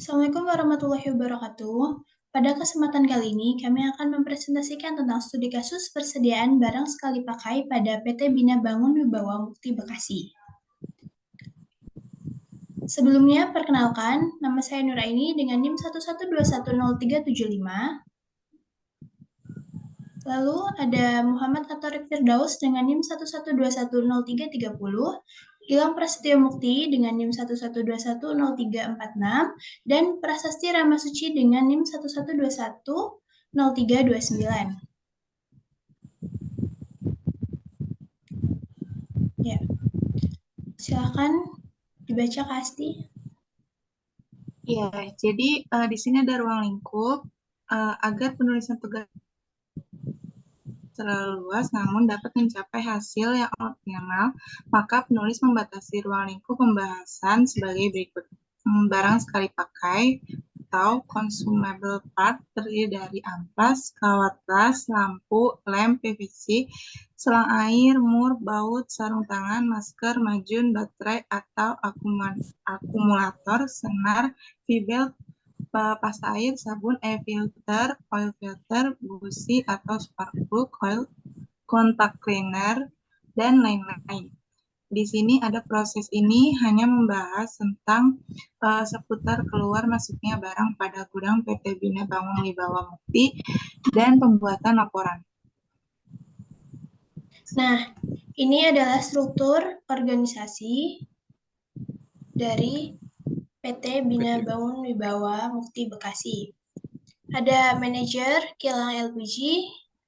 Assalamualaikum warahmatullahi wabarakatuh. Pada kesempatan kali ini, kami akan mempresentasikan tentang studi kasus persediaan barang sekali pakai pada PT Bina Bangun Wibawa Mukti Bekasi. Sebelumnya, perkenalkan, nama saya Nuraini dengan NIM 1121035. Lalu ada Muhammad Atorik Firdaus dengan NIM 1121030. Gilang Prasetyo Mukti dengan NIM 1121036 dan Prasasti Ramasuci dengan NIM 1121039. Ya, silakan dibaca Kak Asti. Ya, jadi di sini ada ruang lingkup agar penulisan tugas terlalu luas namun dapat mencapai hasil yang optimal, maka penulis membatasi ruang lingkup pembahasan sebagai berikut. Barang sekali pakai atau consumable part terdiri dari amplas, kawat las, lampu, lem, PVC, selang air, mur, baut, sarung tangan, masker, majun, baterai atau akumulator, senar, V-belt, pasta air, sabun, air filter, oil filter, busi atau spark plug, coil, kontak cleaner, dan lain-lain. Di sini ada proses ini hanya membahas tentang seputar keluar masuknya barang pada gudang PT Bina Bangun Wibawa Mukti dan pembuatan laporan. Nah, ini adalah struktur organisasi dari PT Bina Bangun Wibawa Mukti Bekasi. Ada manajer Kilang LPG,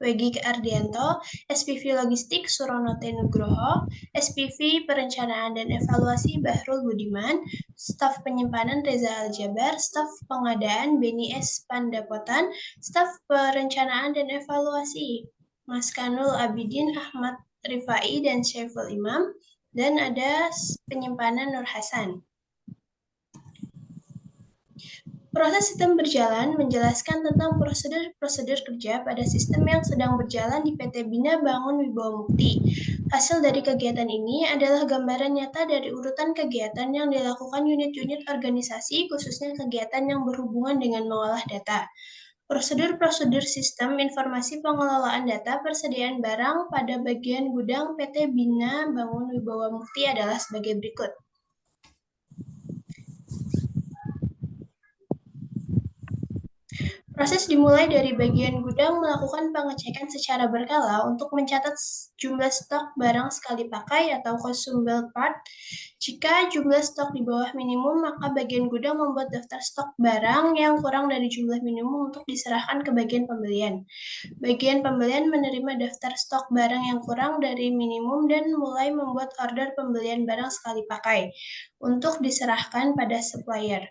Wegi Ardianto, SPV Logistik Surono Nugroho, SPV Perencanaan dan Evaluasi Bahrul Budiman, staf penyimpanan Reza Aljabar, staf pengadaan Beni S. Pandapotan, staf perencanaan dan evaluasi Mas Kanul Abidin Ahmad Rifai dan Syaiful Imam, dan ada penyimpanan Nur Hasan. Proses sistem berjalan menjelaskan tentang prosedur-prosedur kerja pada sistem yang sedang berjalan di PT Bina Bangun Wibawa Mukti. Hasil dari kegiatan ini adalah gambaran nyata dari urutan kegiatan yang dilakukan unit-unit organisasi, khususnya kegiatan yang berhubungan dengan mengolah data. Prosedur-prosedur sistem informasi pengelolaan data persediaan barang pada bagian gudang PT Bina Bangun Wibawa Mukti adalah sebagai berikut. Proses dimulai dari bagian gudang melakukan pengecekan secara berkala untuk mencatat jumlah stok barang sekali pakai atau consumable part. Jika jumlah stok di bawah minimum, maka bagian gudang membuat daftar stok barang yang kurang dari jumlah minimum untuk diserahkan ke bagian pembelian. Bagian pembelian menerima daftar stok barang yang kurang dari minimum dan mulai membuat order pembelian barang sekali pakai untuk diserahkan pada supplier.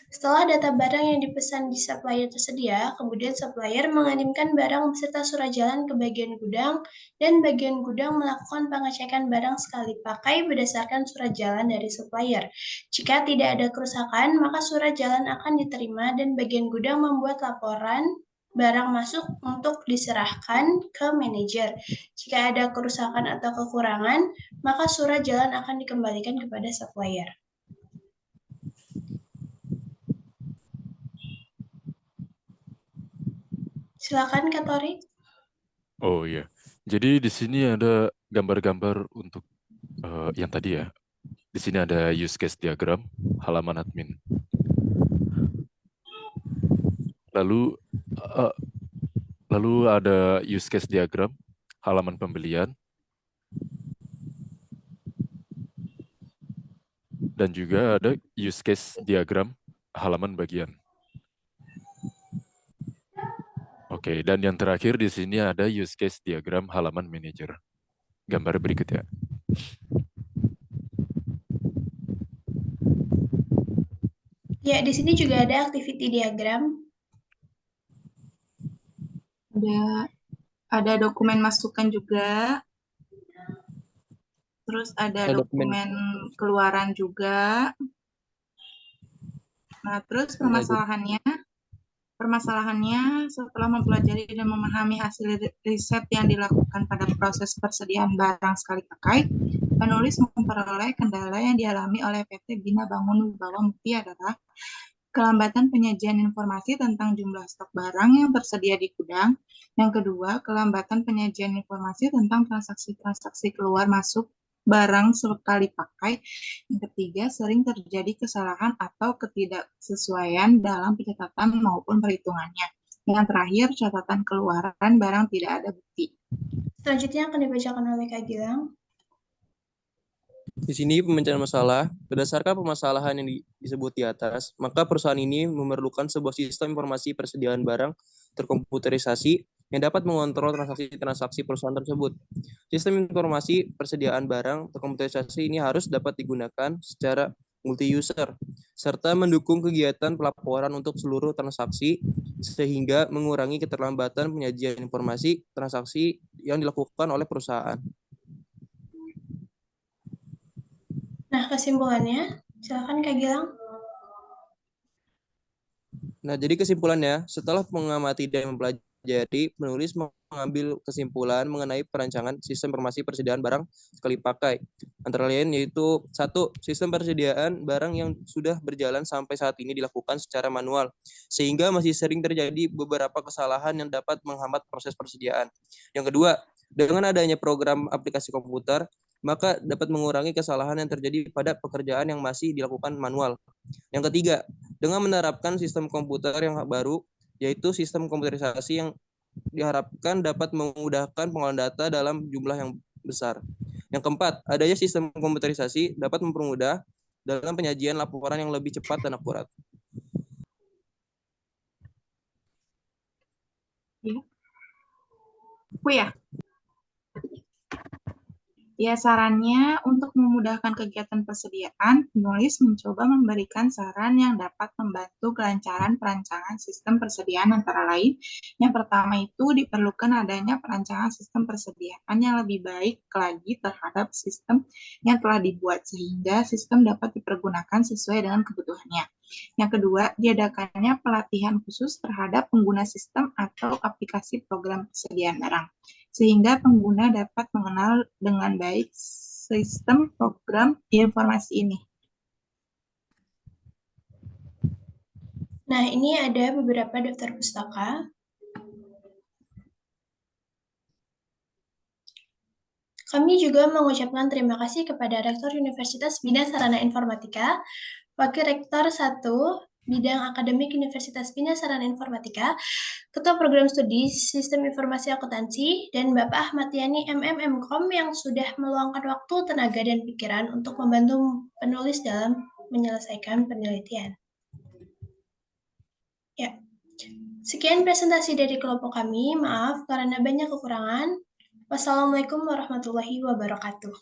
Setelah data barang yang dipesan di supplier tersedia, kemudian supplier mengirimkan barang beserta surat jalan ke bagian gudang, dan bagian gudang melakukan pengecekan barang sekali pakai berdasarkan surat jalan dari supplier. Jika tidak ada kerusakan, maka surat jalan akan diterima dan bagian gudang membuat laporan barang masuk untuk diserahkan ke manajer. Jika ada kerusakan atau kekurangan, maka surat jalan akan dikembalikan kepada supplier. Silakan Kak Tori. Oh iya, jadi di sini ada gambar-gambar untuk yang tadi ya. Di sini ada use case diagram, halaman admin. Lalu ada use case diagram, halaman pembelian, dan juga ada use case diagram, halaman bagian. Oke, dan yang terakhir di sini ada use case diagram halaman manager. Gambar berikutnya. Ya, di sini juga ada activity diagram. Ada dokumen masukan juga. Terus ada dokumen keluaran juga. Nah, terus permasalahannya setelah mempelajari dan memahami hasil riset yang dilakukan pada proses persediaan barang sekali pakai, penulis memperoleh kendala yang dialami oleh PT Bina Bangun Wibawa Mukti adalah kelambatan penyajian informasi tentang jumlah stok barang yang tersedia di gudang. Yang kedua, kelambatan penyajian informasi tentang transaksi-transaksi keluar masuk barang sekali pakai. Yang ketiga, sering terjadi kesalahan atau ketidaksesuaian dalam pencatatan maupun perhitungannya. Yang terakhir, catatan keluaran barang tidak ada bukti. Selanjutnya akan dibacakan oleh Kak Gilang. Di sini pemecahan masalah, berdasarkan permasalahan yang disebut di atas, maka perusahaan ini memerlukan sebuah sistem informasi persediaan barang terkomputerisasi yang dapat mengontrol transaksi-transaksi perusahaan tersebut. Sistem informasi persediaan barang terkomputerisasi ini harus dapat digunakan secara multi-user, serta mendukung kegiatan pelaporan untuk seluruh transaksi, sehingga mengurangi keterlambatan penyajian informasi transaksi yang dilakukan oleh perusahaan. Nah, kesimpulannya, silakan Kak Gilang. Nah, jadi kesimpulannya, setelah mengamati dan mempelajari, penulis mengambil kesimpulan mengenai perancangan sistem informasi persediaan barang sekali pakai. Antara lain yaitu, 1. Sistem persediaan barang yang sudah berjalan sampai saat ini dilakukan secara manual, sehingga masih sering terjadi beberapa kesalahan yang dapat menghambat proses persediaan. Yang kedua, dengan adanya program aplikasi komputer, maka dapat mengurangi kesalahan yang terjadi pada pekerjaan yang masih dilakukan manual. Yang ketiga, dengan menerapkan sistem komputer yang baru, yaitu sistem komputerisasi yang diharapkan dapat memudahkan pengolahan data dalam jumlah yang besar. Yang keempat, adanya sistem komputerisasi dapat mempermudah dalam penyajian laporan yang lebih cepat dan akurat. Ya, sarannya untuk memudahkan kegiatan persediaan, penulis mencoba memberikan saran yang dapat membantu kelancaran perancangan sistem persediaan antara lain. Yang pertama itu diperlukan adanya perancangan sistem persediaan yang lebih baik lagi terhadap sistem yang telah dibuat, sehingga sistem dapat dipergunakan sesuai dengan kebutuhannya. Yang kedua, diadakannya pelatihan khusus terhadap pengguna sistem atau aplikasi program persediaan barang, sehingga pengguna dapat mengenal dengan baik sistem program informasi ini. Nah, ini ada beberapa daftar pustaka. Kami juga mengucapkan terima kasih kepada Rektor Universitas Bina Sarana Informatika, Wakil Rektor 1 Bidang Akademik Universitas Bina Sarana Informatika, Ketua Program Studi Sistem Informasi Akuntansi, dan Bapak Ahmad Yani MMM.Com yang sudah meluangkan waktu, tenaga, dan pikiran untuk membantu penulis dalam menyelesaikan penelitian. Ya, sekian presentasi dari kelompok kami. Maaf karena banyak kekurangan. Wassalamualaikum warahmatullahi wabarakatuh.